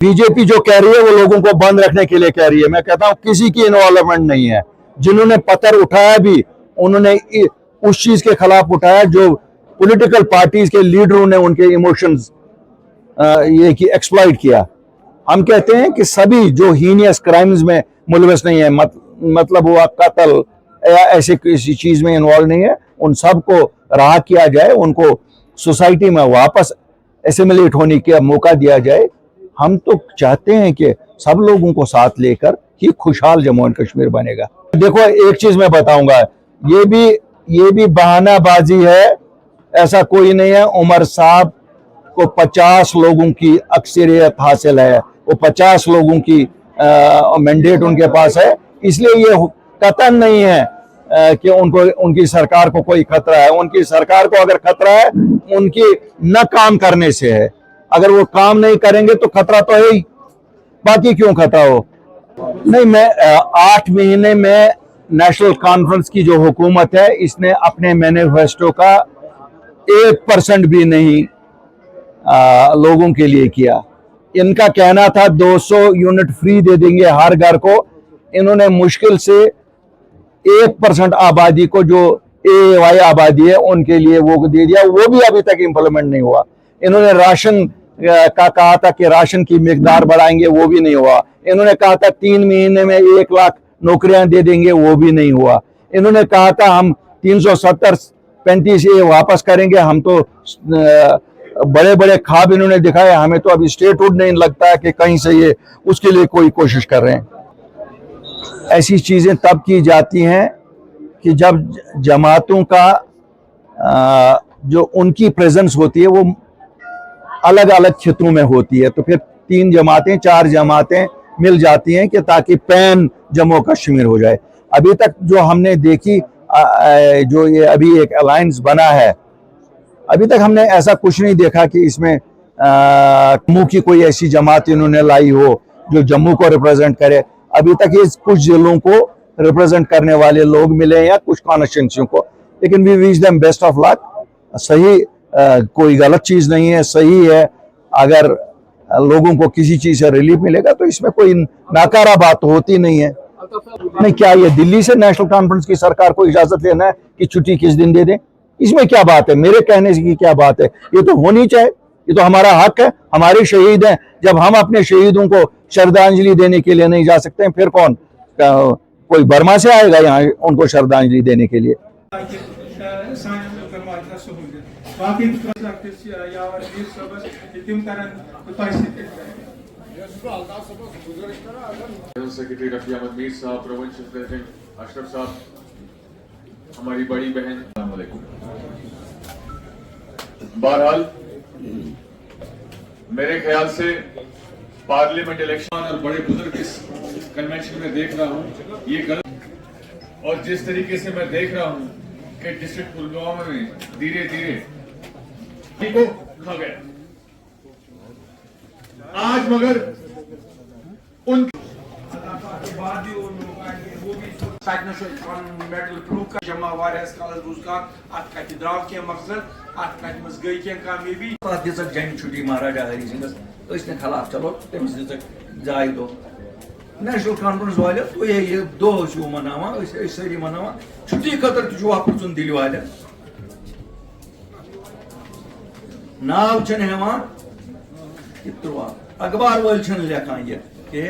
BJP जो कह रही है वो लोगों को बंद रखने के लिए कह रही है। मैं कहता हूं किसी की इन्वॉल्वमेंट नहीं है। जिन्होंने पत्थर उठाया भी उन्होंने उस चीज के खिलाफ उठाया जो पॉलिटिकल पार्टीज के लीडरों ने उनके इमोशंस ये कि एक्सप्लॉइट किया। हम कहते हैं कि सभी जो हीनियस क्राइम्स में मुलविस नहीं है, मतलब वो कत्ल या ऐसे किसी चीज में इन्वॉल्व नहीं है, उन सबको रहा किया जाए, उनको सोसाइटी में वापस एसिमिलेट होने का मौका दिया जाए। हम तो चाहते हैं कि सब लोगों को साथ लेकर ही खुशहाल जम्मू एंड कश्मीर बनेगा। देखो एक चीज मैं बताऊंगा, ये भी बहानाबाजी है, ऐसा कोई नहीं है। उमर साहब को 50 लोगों की अक्सरियत हासिल है, वो 50 लोगों की मैंडेट उनके पास है, इसलिए ये कतन नहीं है कि उनकी सरकार को कोई खतरा है। उनकी सरकार को अगर खतरा है उनकी न काम करने से है। अगर वो काम नहीं करेंगे तो खतरा तो है ही, बाकी क्यों खतरा हो। नहीं, मैं 8 महीने में नेशनल कॉन्फ्रेंस की जो हुकूमत है इसने अपने मैनिफेस्टो का 1% भी नहीं लोगों के लिए किया। इनका कहना था 200 यूनिट फ्री दे देंगे हर घर को। इन्होंने मुश्किल से 1% आबादी को, जो AY आबादी है, उनके लिए वो दे दिया, वो भी अभी तक इम्प्लीमेंट नहीं हुआ। इन्होंने राशन का कहा था कि राशन की मिकदार बढ़ाएंगे, वो भी नहीं हुआ। इन्होंने कहा था 3 महीने में 1 लाख नौकरियां दे देंगे, वो भी नहीं हुआ। इन्होंने कहा था हम 370-35 ये वापस करेंगे। हम तो बड़े बड़े ख्वाब इन्होंने दिखाए, हमें तो अभी स्टेटहुड नहीं लगता है कि कहीं से ये उसके लिए कोई कोशिश कर रहे हैं। ऐसी चीजें तब की जाती हैं कि जब जमातों का जो उनकी प्रेजेंस होती है वो अलग अलग क्षेत्रों में होती है, तो फिर 3 जमातें 4 जमातें मिल जाती हैं कि ताकि पैन जम्मू कश्मीर हो जाए। अभी तक जो हमने देखी, जो ये अभी एक अलायंस बना है, अभी तक हमने ऐसा कुछ नहीं देखा कि इसमें जम्मू की कोई ऐसी जमात इन्होंने लाई हो जो जम्मू को रिप्रेजेंट करे। अभी तक ये कुछ जिलों को रिप्रेजेंट करने वाले लोग मिले या कुछ कॉन्स्टिट्यूंसियों को, लेकिन we wish them best of luck. सही कोई गलत चीज नहीं है, सही है। अगर लोगों को किसी चीज से रिलीफ मिलेगा तो इसमें कोई नाकारा बात होती नहीं है। नहीं, क्या ये दिल्ली से नेशनल कॉन्फ्रेंस की सरकार को इजाजत लेना है कि छुट्टी किस दिन दे दें? इसमें क्या बात है? मेरे कहने की क्या बात है? ये तो होनी चाहिए, ये तो हमारा हक है, हमारे शहीद हैं। जब हम अपने शहीदों को श्रद्धांजलि देने के लिए नहीं जा सकते हैं, फिर कौन कोई बर्मा से आएगा यहाँ उनको श्रद्धांजलि देने के लिए? सेक्रेटरी रफी अहमद मीर साहब, प्रोविंशियल प्रेसिडेंट अशरफ साहब, हमारी बड़ी बहन, बहरहाल मेरे ख्याल से पार्लियामेंट इलेक्शन और बड़े बुजुर्ग इस कन्वेंशन में देख रहा हूं ये गलत। और जिस तरीके से मैं देख रहा हूं कि डिस्ट्रिक्ट पुलवामा में धीरे धीरे को खा गया आज, मगर उन जंग छुट्टी महाराजा हरी सिंह खिलाफ, चलो तमिस जाय दो नेशनल कॉन्फ्रेंस वाले तो ये दो मना सारी मना छुट्टी खतर तुन दिल वाले नाव हेवान अखबार वाल लेखान ये